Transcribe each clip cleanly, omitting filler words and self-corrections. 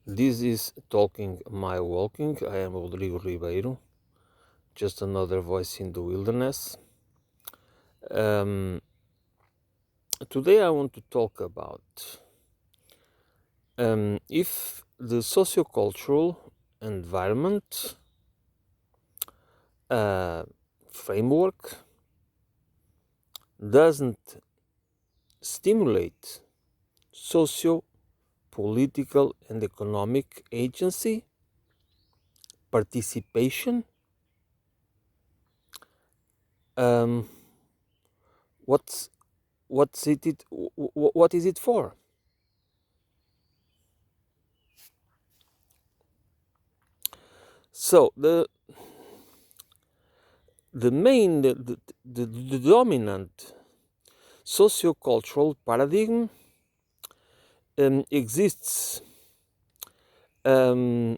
This is Talking My Walking. I am Rodrigo Ribeiro, just another voice in the wilderness. Um, Today I want to talk about if the sociocultural environment uh, framework doesn't stimulate socio political and economic agency, participation. Um, what's what is it for? So the main the dominant sociocultural paradigm exists um,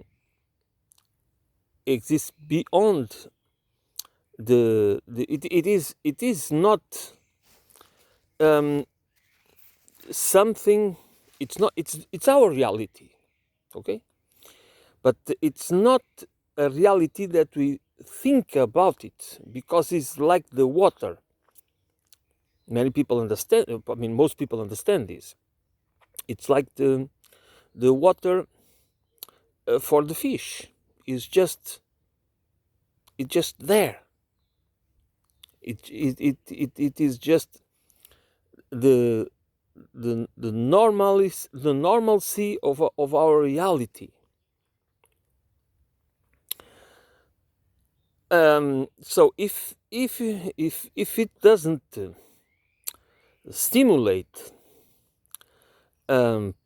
exists beyond it is not um, something. It's our reality, okay, but it's not a reality that we think about it, because it's like the water. Many people understand, I mean most people understand this. It's like the water for the fish is just there. It is just the the normalcy of our reality. So if it doesn't stimulate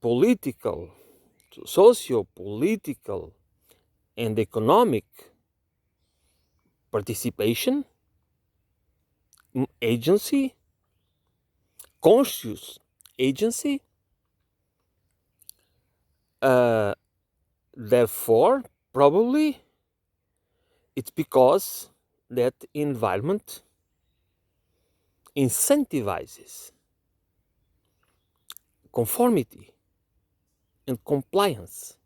political, socio-political, and economic participation, agency, conscious agency, uh, therefore probably it's because that environment incentivizes conformity and compliance,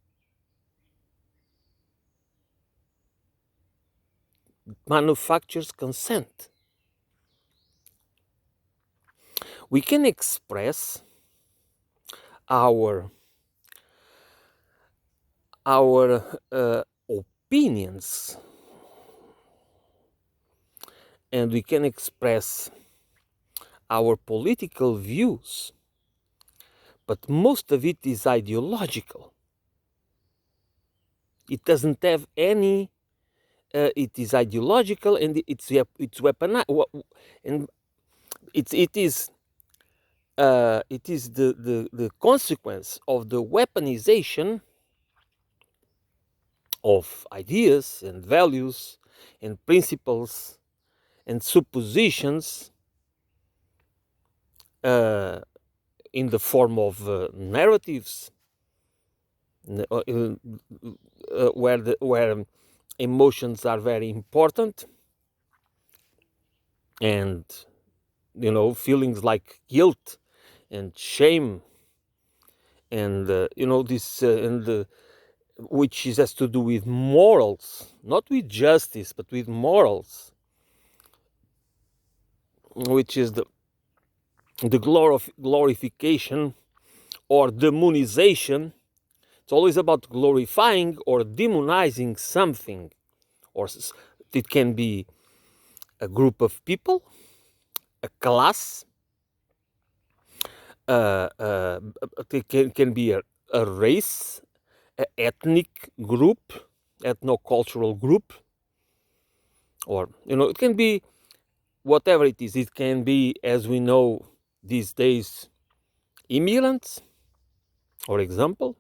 manufactures consent. We can express our opinions, and we can express our political views, but most of it is ideological. It doesn't have any. It is ideological, and it's weaponized, and it is the consequence of the weaponization of ideas and values and principles and suppositions uh, in the form of narratives, where emotions are very important, and feelings like guilt and shame, and this and which has to do with morals, not with justice, but with morals, which is the glorification or demonization. It's always about glorifying or demonizing something, or it can be a group of people, a class, it can be a race, an ethnic group, ethno-cultural group, or it can be whatever it is. It can be, as we know these days, immigrants, for example,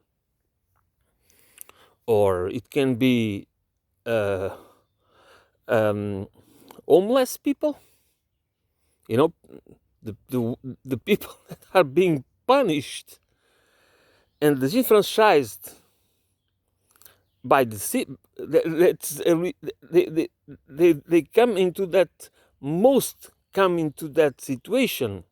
or it can be uh, um, homeless people. You know, the people that are being punished and disenfranchised by the they come into that, most come into that situation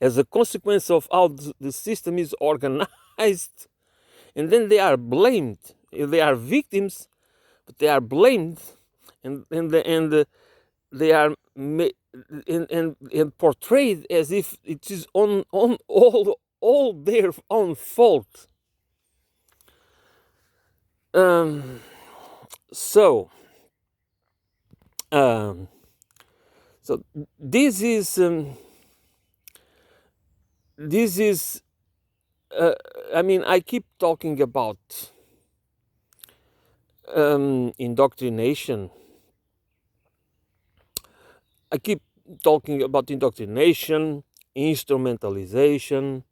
as a consequence of how the system is organized and then they are blamed. They are victims, but they are blamed, and they are and portrayed as if it is on all their own fault. Um, so um, so this is I mean, I keep talking about indoctrination. I keep talking about indoctrination, instrumentalization,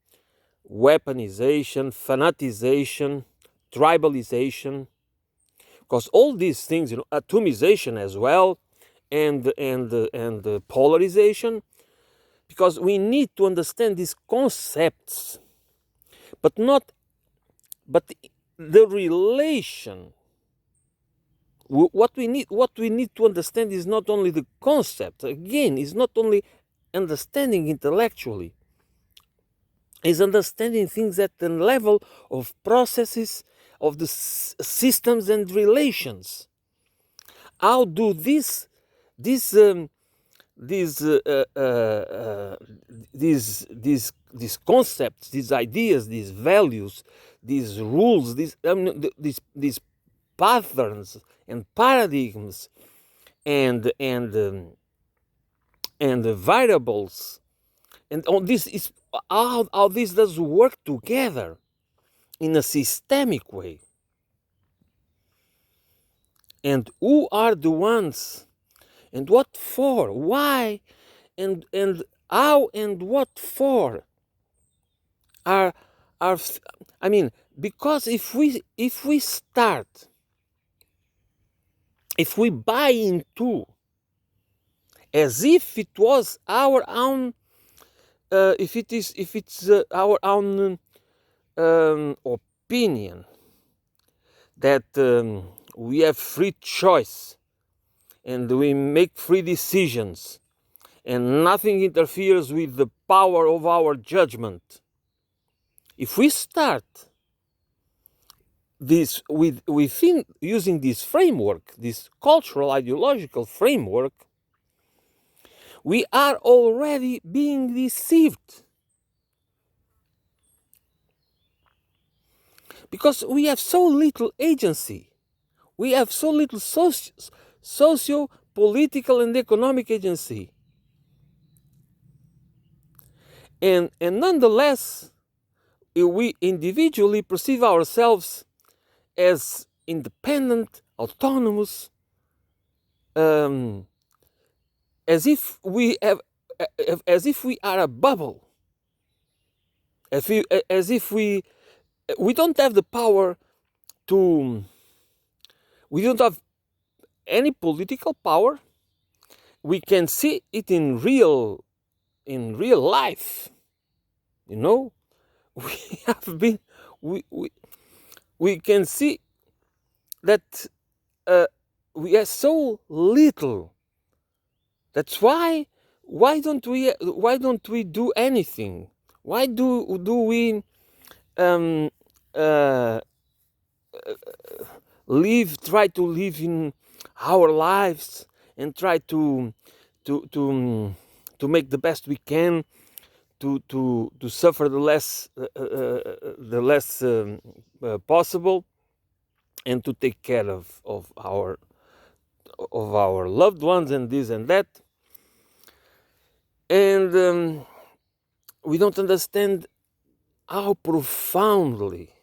weaponization, fanatization, tribalization, because all these things, atomization as well, and polarization, because we need to understand these concepts, but not but the relation. What we need to understand is not only the concept. Again, is not only understanding intellectually, is understanding things at the level of processes, of the systems and relations. How do these these these concepts, these ideas, these values, these rules, these patterns and paradigms and variables, and all this is how this does work together in a systemic way, and who are the ones, and what for, why, and how and what for are are I mean, because if we buy into as if it was our own, if it's our own opinion, that we have free choice and we make free decisions and nothing interferes with the power of our judgment. If we start this within using this framework, this cultural ideological framework, we are already being deceived, because we have so little agency. We have so little socio political and economic agency, and nonetheless we individually perceive ourselves as independent, autonomous, as if we have, as if we are a bubble, as if we don't have the power to, we don't have any political power. We can see it in real life. We have been, we can see that we have so little. That's why don't we do anything? Why do we try to live in our lives and try to make the best we can, to suffer the less possible, and to take care of our loved ones and this and that, and we don't understand how profoundly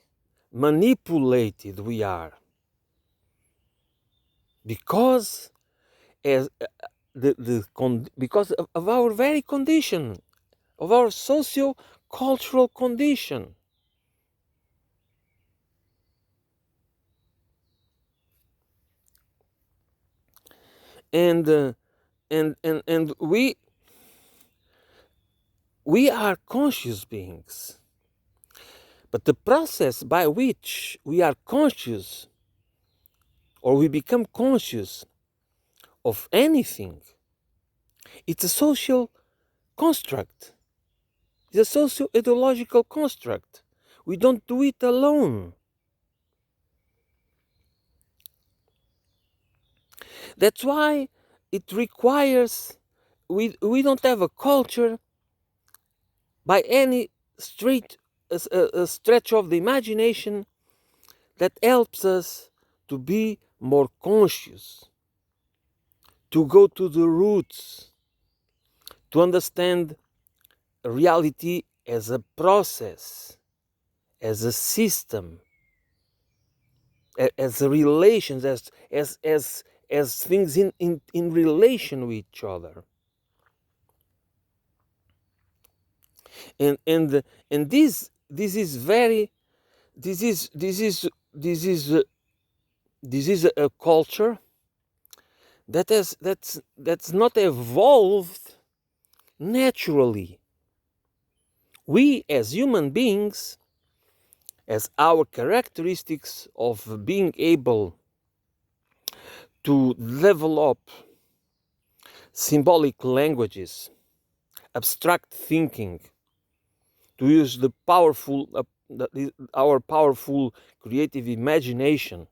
manipulated we are, because because of our very condition, of our socio-cultural condition. And we are conscious beings, but the process by which we are conscious, or we become conscious of anything, it's a social construct. It's a socio-ideological construct. We don't do it alone. That's why it requires, we don't have a culture by any a stretch of the imagination that helps us to be more conscious, to go to the roots, to understand reality as a process, as a system, as a relations, as things in relation with each other. And this is very this is this is this is this is a culture that's not evolved naturally. We as human beings, as our characteristics of being able to develop symbolic languages, abstract thinking, to use our powerful creative imagination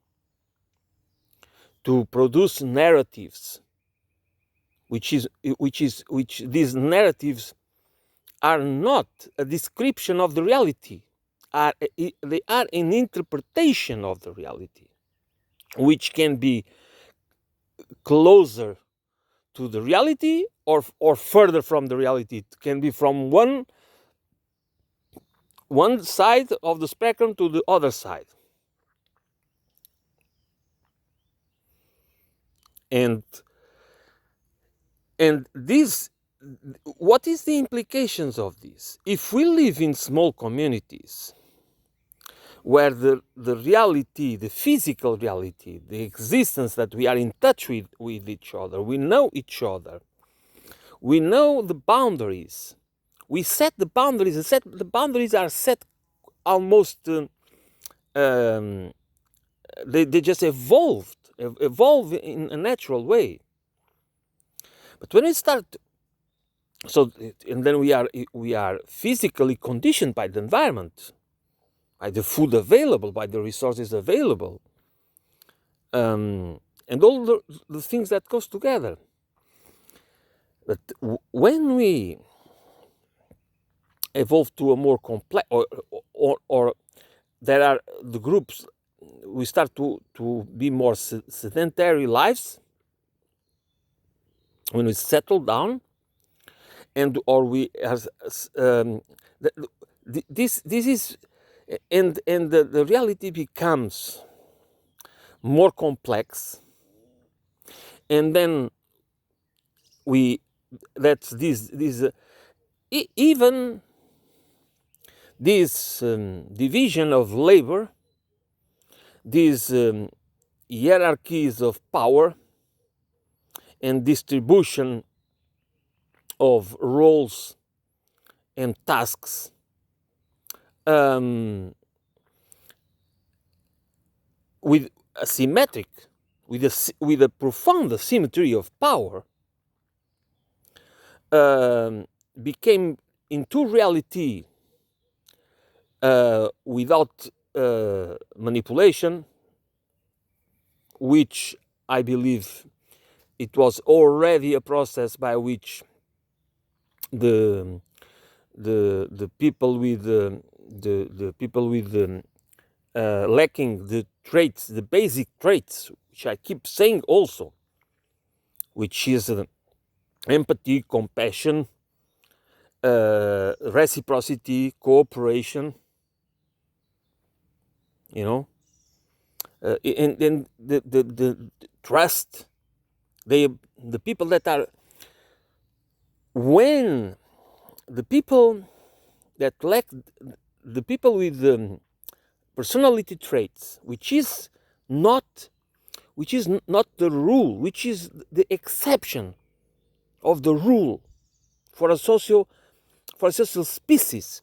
to produce narratives, which these narratives are not a description of the reality, they are an interpretation of the reality, which can be closer to the reality or further from the reality. It can be from one side of the spectrum to the other side. And this, what is the implications of this? If we live in small communities where the reality, the physical reality, the existence that we are in touch with each other, we know each other, we know the boundaries, we set the boundaries, the boundaries are set almost, they just evolve in a natural way. But when we start, and then we are physically conditioned by the environment, by the food available, by the resources available, and all the things that goes together. But when we evolve to a more complex, or there are the groups, we start to be more sedentary lives, when we settle down, and or we this is, and the reality becomes more complex, and then that's this even this division of labor, these hierarchies of power and distribution of roles and tasks, with with a profound asymmetry of power, became into reality without manipulation, which I believe it was already a process by which the people with the people with lacking the traits, the basic traits, which I keep saying also, which is empathy, compassion, reciprocity, cooperation, and the trust. The people that are, when the people that lack, the people with personality traits, which is not the rule, which is the exception of the rule for a social species,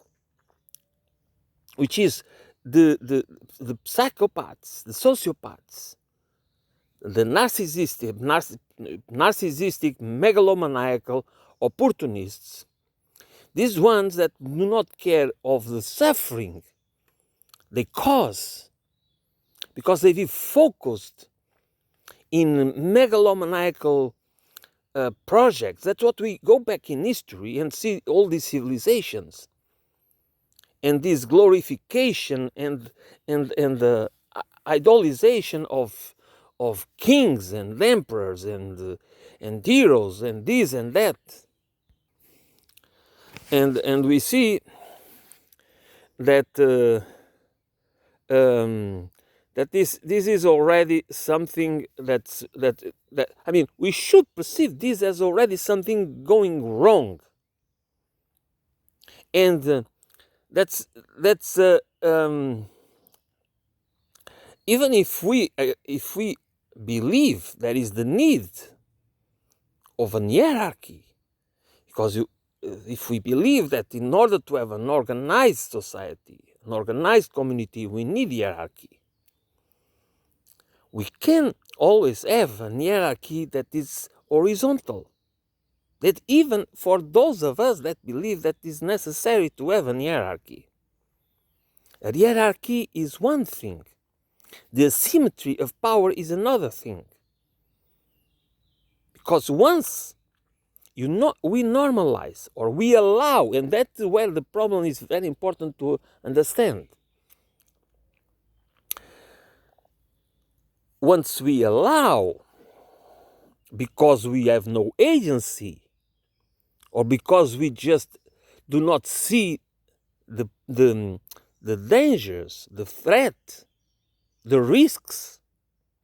which is the psychopaths, the sociopaths, the narcissistic, megalomaniacal opportunists, these ones that do not care of the suffering they cause, because they be focused in megalomaniacal projects. That's what we go back in history and see all these civilizations and this glorification and the idolization of kings and emperors and heroes and this and that. And we see that that this is already something that I mean, we should perceive this as already something going wrong, and that's even if we believe there is the need of an hierarchy, because if we believe that in order to have an organized society, an organized community, we need hierarchy, we can always have an hierarchy that is horizontal. That even for those of us that believe that it is necessary to have an hierarchy, a hierarchy is one thing. The asymmetry of power is another thing. Because once we normalize or we allow, and that's where the problem is very important to understand. Once we allow, because we have no agency, or because we just do not see the dangers, the threat, the risks,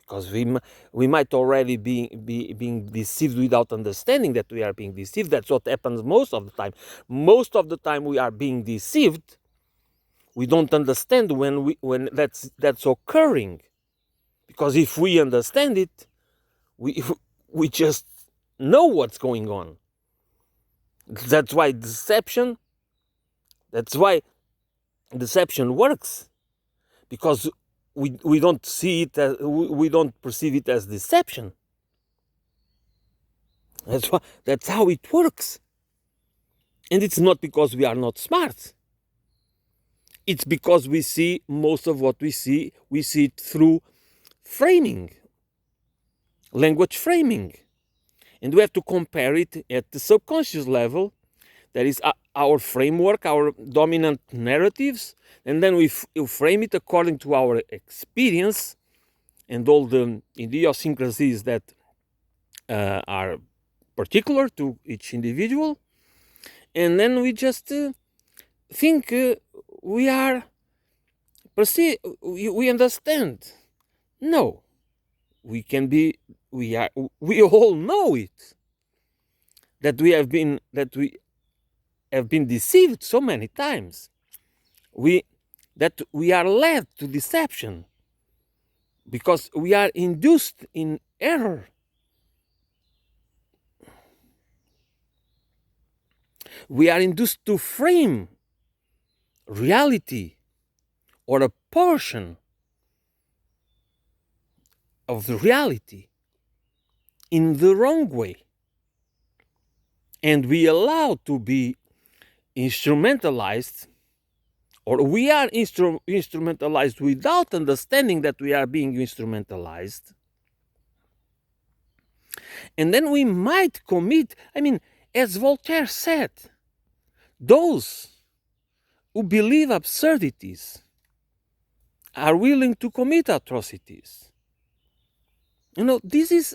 because we might already be being deceived without understanding that we are being deceived. That's what happens most of the time. Most of the time we are being deceived. We don't understand when that's occurring, because if we understand it, we just know what's going on. That's why deception works, because we don't see it as, we don't perceive it as deception. That's how it works. And it's not because we are not smart. It's because we see most of what we see it through framing, language framing. And we have to compare it at the subconscious level. That is our framework, our dominant narratives, and then we frame it according to our experience and all the idiosyncrasies that are particular to each individual. And then we just think we understand. No, we all know it, that we have been deceived so many times. That we are led to deception because we are induced in error. We are induced to frame reality or a portion of the reality in the wrong way. And we allow to be instrumentalized, or we are instrumentalized without understanding that we are being instrumentalized. And then we might commit, I mean, as Voltaire said, those who believe absurdities are willing to commit atrocities. You know, this is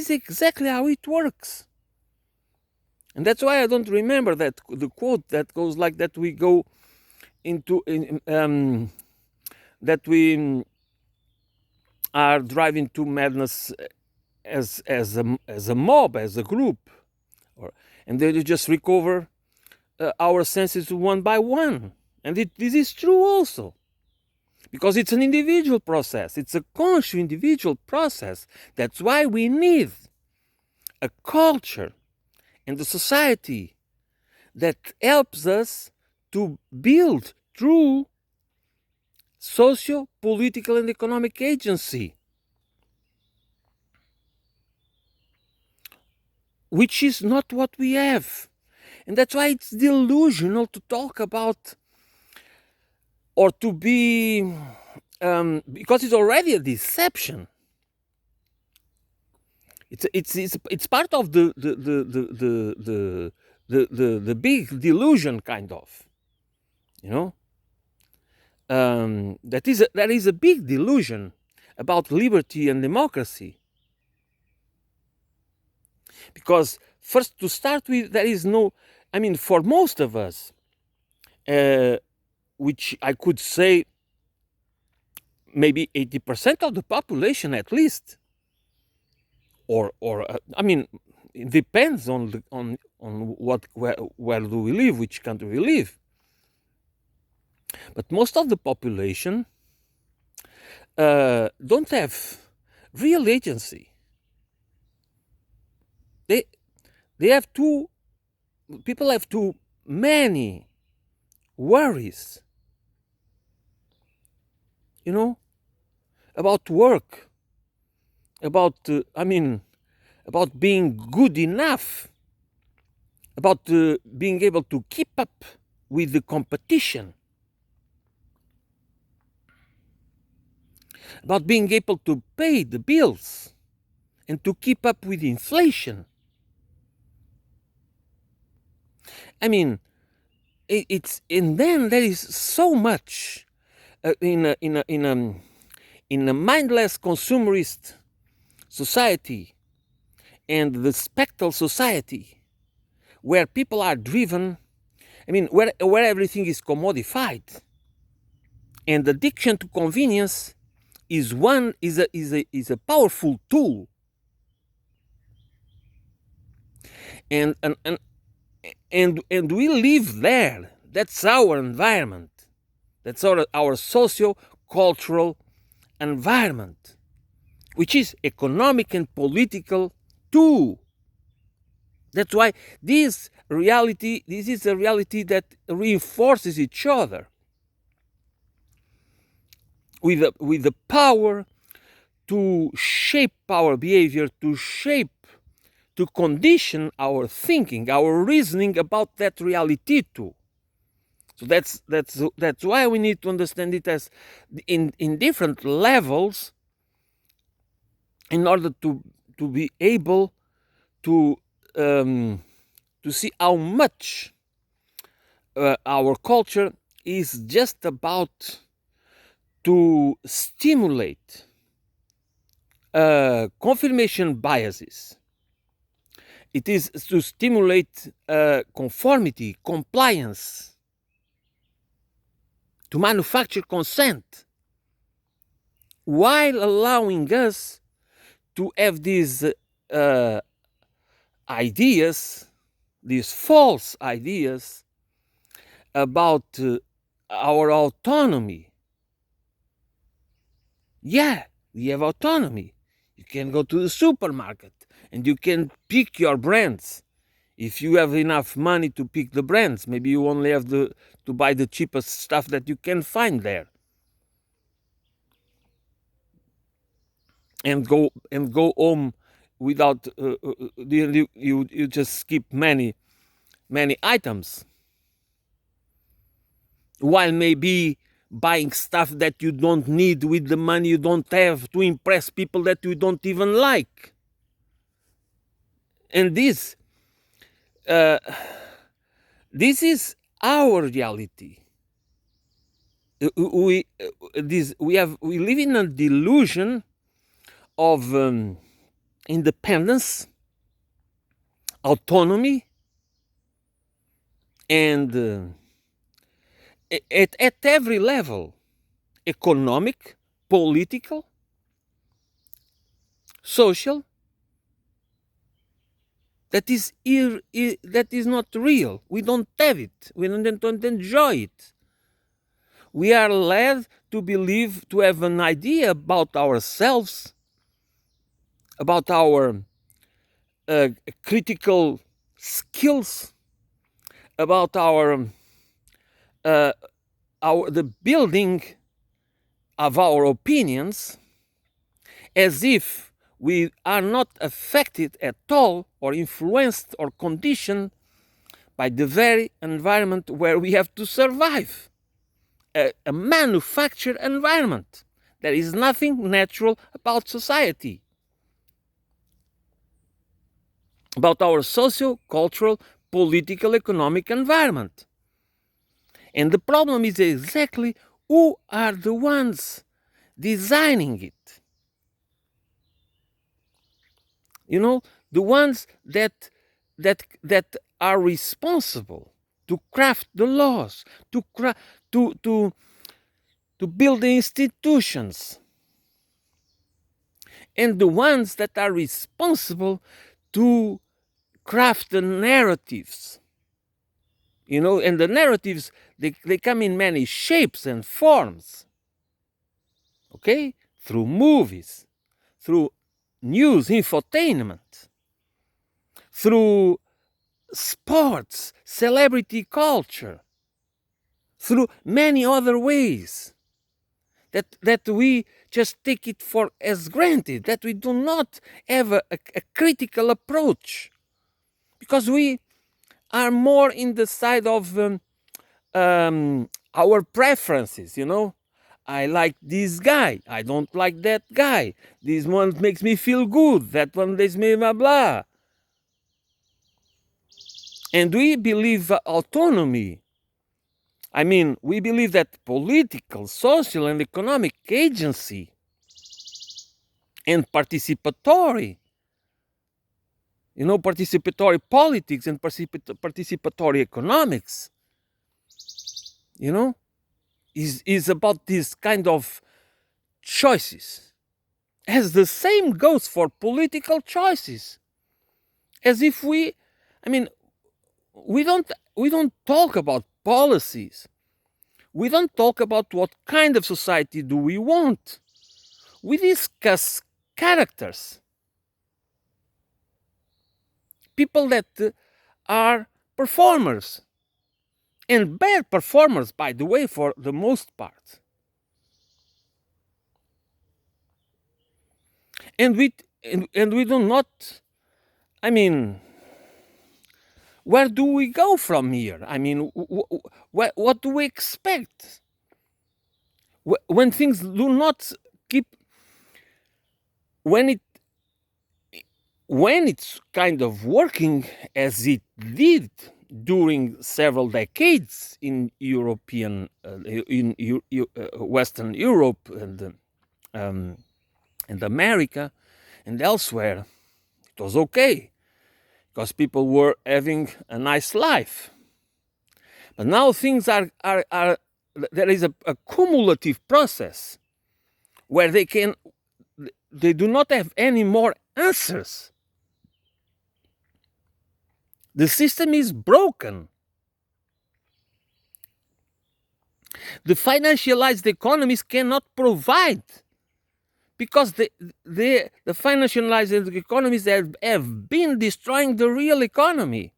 exactly how it works. And that's why I don't remember the quote that goes like that: we go into that we are driving to madness as a mob, as a group, and then you just recover our senses one by one. And this is true also, because it's an individual process. It's a conscious individual process. That's why we need a culture and a society that helps us to build true socio-political and economic agency, which is not what we have. And that's why it's delusional to talk about, or to be, because it's already a deception. It's part of the big delusion, kind of, you know. That is a big delusion about liberty and democracy, because first, to start with, there is no, I mean, for most of us, uh, which I could say maybe 80% of the population at least, or I mean, it depends on what, where do we live, which country we live. But most of the population don't have real agency. They they have too People have too many worries, you know, about work, about about being good enough, about being able to keep up with the competition, about being able to pay the bills and to keep up with inflation. I mean, it's and then there is so much in a mindless consumerist society and the spectral society, where people are driven, I mean, where everything is commodified, and addiction to convenience is a powerful tool, and and and and we live there. That's our environment. That's our socio-cultural environment, which is economic and political too. That's why this is a reality that reinforces each other with the power to shape our behavior, to condition our thinking, our reasoning about that reality too. So that's why we need to understand it as in different levels, in order to be able to see how much our culture is just about to stimulate confirmation biases. It is to stimulate conformity, compliance, to manufacture consent, while allowing us to have these ideas, these false ideas about our autonomy. Yeah, we have autonomy. You can go to the supermarket and you can pick your brands. If you have enough money to pick the brands, maybe you only have to buy the cheapest stuff that you can find there, and go home without you just skip many items, while maybe buying stuff that you don't need with the money you don't have, to impress people that you don't even like. And this is our reality. We live in a delusion of independence, autonomy, and at every level: economic, political, social. That is not real. We don't have it. We don't enjoy it. We are led to believe, to have an idea about ourselves, about our critical skills, about uh, the building of our opinions, as if we are not affected at all, or influenced or conditioned by the very environment where we have to survive, a manufactured environment. There is nothing natural about society. about our socio-cultural, political, economic environment. And the problem is exactly who are the ones designing it. You know, the ones that are responsible to craft the laws, to to build the institutions, and the ones that are responsible to craft the narratives. You know, and the narratives, they come in many shapes and forms. Okay? Through movies, through news, infotainment, through sports, celebrity culture, through many other ways that we just take it for as granted, that we do not have a critical approach, because we are more in the side of our preferences, you know. I like this guy, I don't like that guy, this one makes me feel good, that one makes me blah blah. And we believe autonomy. I mean, we believe that political, social, and economic agency and participatory, you know, participatory politics and participatory economics, you know, is about this kind of choices. As the same goes for political choices. As if I mean, we don't talk about policies. We don't talk about what kind of society do we want. We discuss characters. People that are performers. And bad performers, by the way, for the most part. And we do not, I mean, where do we go from here? I mean, what do we expect? When things do not keep, when it's kind of working as it did during several decades in European, Western Europe and America and elsewhere, it was okay because people were having a nice life. But now things are there is a cumulative process where they do not have any more answers. The system is broken. The financialized economies cannot provide, because the financialized economies have been destroying the real economy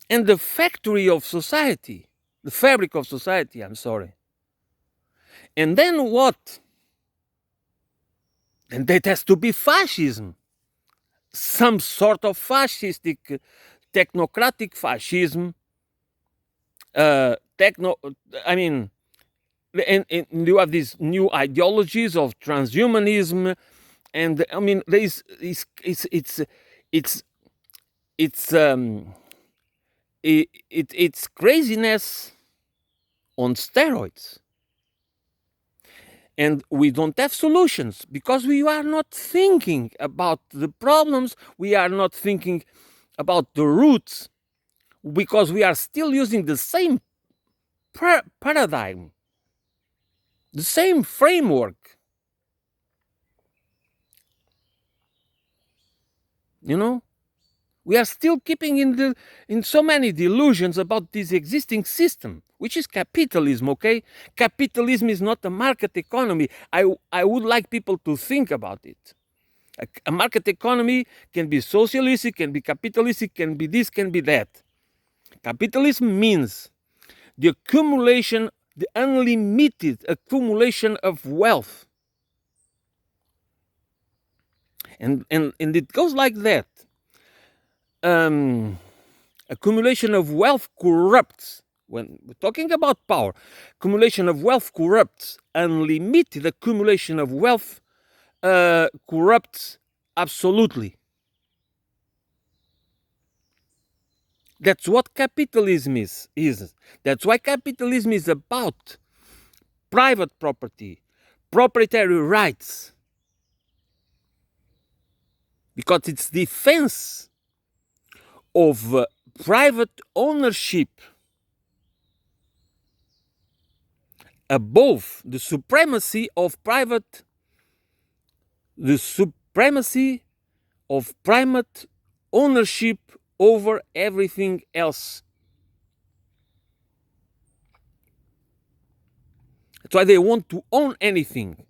and the factory of society, the fabric of society, I'm sorry. And then what? And that has to be fascism. Some sort of fascistic, technocratic fascism. I mean, and you have these new ideologies of transhumanism, and I mean, there is it's craziness on steroids. And we don't have solutions because we are not thinking about the problems. We are not thinking about the roots, because we are still using the same paradigm, the same framework. You know, we are still keeping in so many delusions about this existing system, which is capitalism. Okay, capitalism is not a market economy. I would like people to think about it. A market economy can be socialistic, can be capitalistic, can be this, can be that. Capitalism means the accumulation, the unlimited accumulation of wealth. And it goes like that. Accumulation of wealth corrupts. When we're talking about power, accumulation of wealth corrupts. Unlimited accumulation of wealth corrupts absolutely. That's what capitalism is. That's why capitalism is about private property, proprietary rights, because it's defense of private ownership above the supremacy of private ownership over everything else. That's why they want to own anything.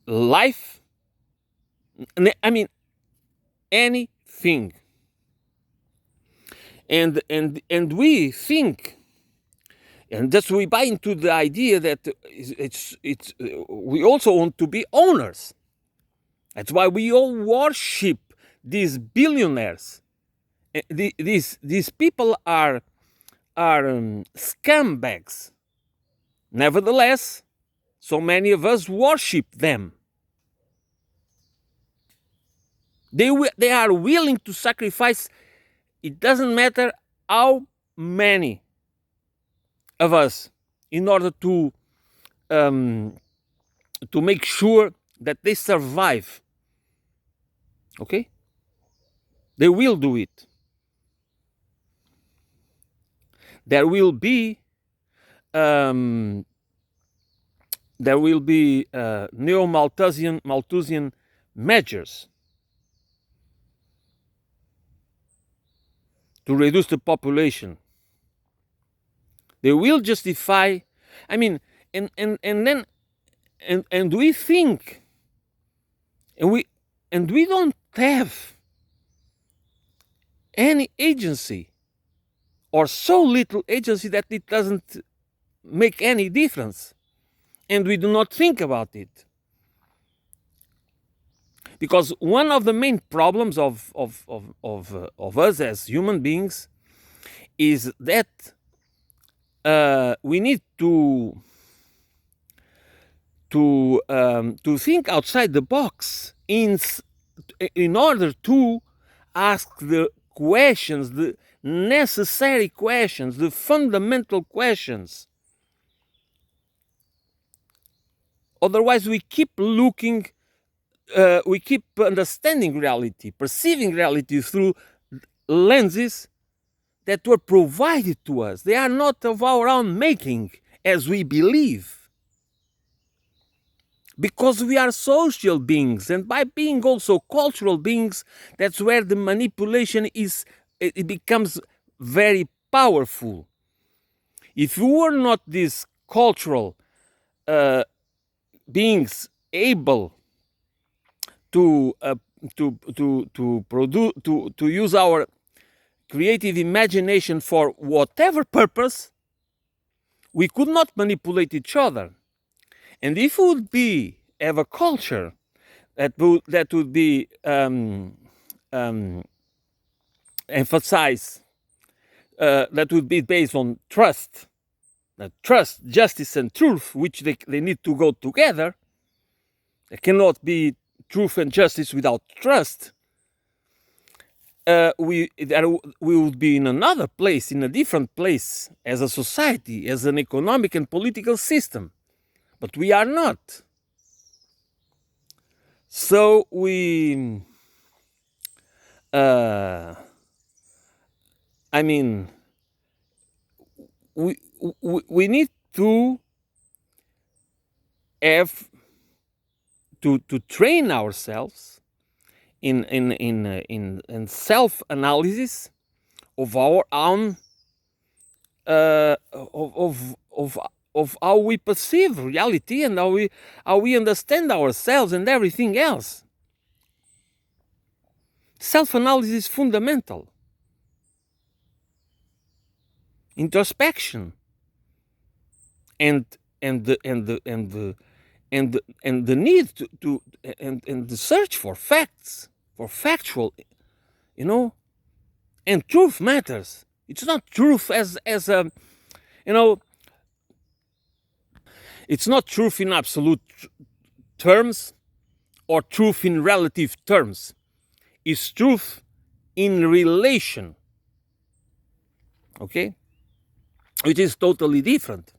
Life, I mean, anything. And we think, and that's we buy into the idea that we also want to be owners. That's why we all worship these billionaires. These people are scumbags. Nevertheless, so many of us worship them. They are willing to sacrifice. It doesn't matter how many of us, in order to make sure that they survive. Okay, they will do it. There will be neo-Malthusian measures to reduce the population. They will justify. I mean, and we think, and we don't have any agency, or so little agency that it doesn't make any difference, and we do not think about it. Because one of the main problems of us as human beings is that we need to think outside the box in order to ask the questions, the necessary questions, the fundamental questions. Otherwise, we keep looking, we keep understanding reality, perceiving reality through lenses that were provided to us. They are not of our own making, as we believe. Because we are social beings, and by being also cultural beings, that's where the manipulation it becomes very powerful. If we were not these cultural beings able to produce, to use our creative imagination for whatever purpose, we could not manipulate each other. And if we would have a culture that would be emphasize, that would be based on trust, justice, and truth, which they need to go together. There cannot be truth and justice without trust. We would be in another place, in a different place, as a society, as an economic and political system. But we are not. So we, I mean, we need to have to train ourselves in self-analysis of our own of how we perceive reality and how we understand ourselves and everything else. Self-analysis is fundamental. Introspection and the need to the search for facts, for factual, and truth matters. It's not truth as a, it's not truth in absolute terms or truth in relative terms. It's truth in relation, okay? Which is totally different.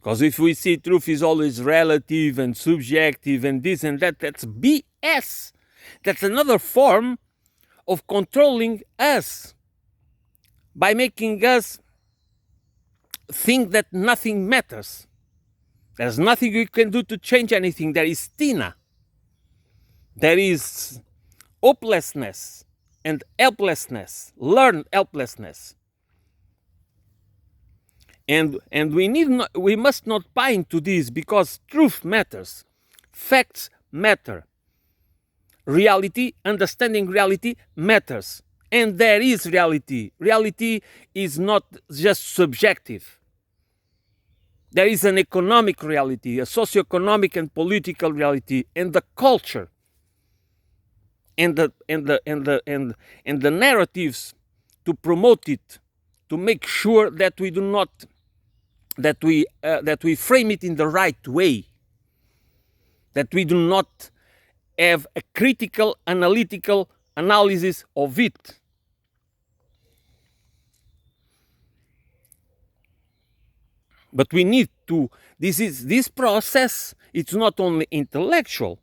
Because if we see truth is always relative and subjective and this and that, that's BS. That's another form of controlling us by making us think that nothing matters. There's nothing we can do to change anything. There is Tina. There is hopelessness and helplessness, learned helplessness. And we must not buy into this, because truth matters. Facts matter. Reality, understanding reality matters. And there is reality. Reality is not just subjective. There is an economic reality, a socioeconomic and political reality, and the culture, and the narratives to promote it, to make sure that we do not, that we frame it in the right way, that we do not have a critical, analytical analysis of it. But we need to, this process, it's not only intellectual.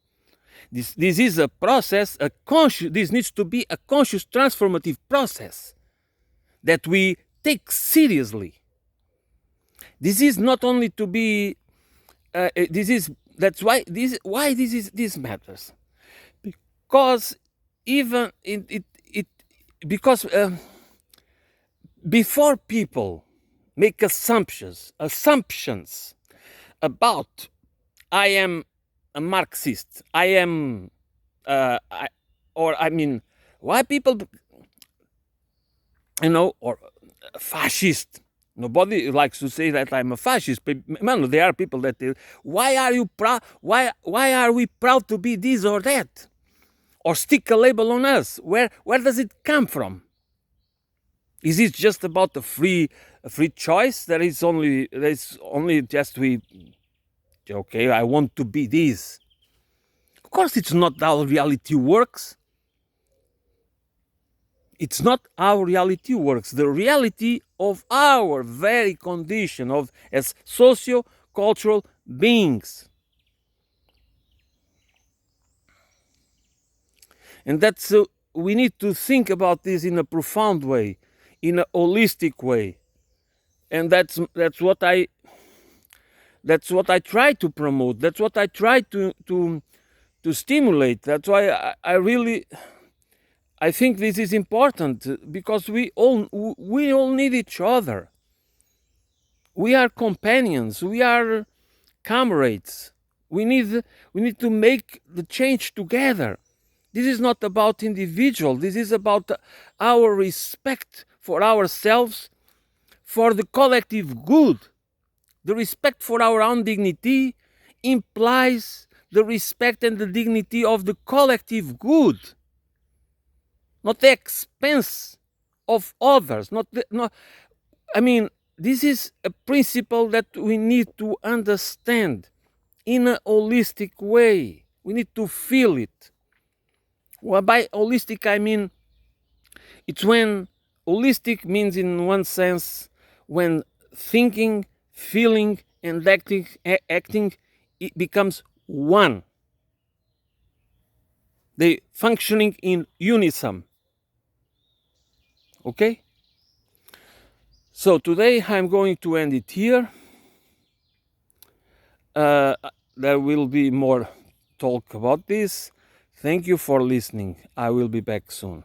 This is a process, this needs to be a conscious transformative process that we take seriously. This is not only to be, that's why this matters. Because even because before people make assumptions about, I am a Marxist, I am, why people, or fascist. Nobody likes to say that I'm a fascist, but man, there are people that, why are you proud? Why are we proud to be this or that, or stick a label on us? Where does it come from? Is it just about a free choice? There is only just okay, I want to be this. Of course, it's not how reality works. It's not how reality works. The reality of our very condition as socio-cultural beings. And that's we need to think about this in a profound way, in a holistic way. And that's what I try to promote. That's what I try to stimulate. That's why I think this is important, because we all need each other. We are companions. We are comrades. We need to make the change together. This is not about individual. This is about our respect for ourselves, for the collective good. The respect for our own dignity implies the respect and the dignity of the collective good, not the expense of others. This is a principle that we need to understand in a holistic way. We need to feel it. Well, by holistic, I mean, it's when holistic means, in one sense, when thinking, feeling, and acting it becomes one. They functioning in unison. Okay? So today I'm going to end it here. There will be more talk about this. Thank you for listening. I will be back soon.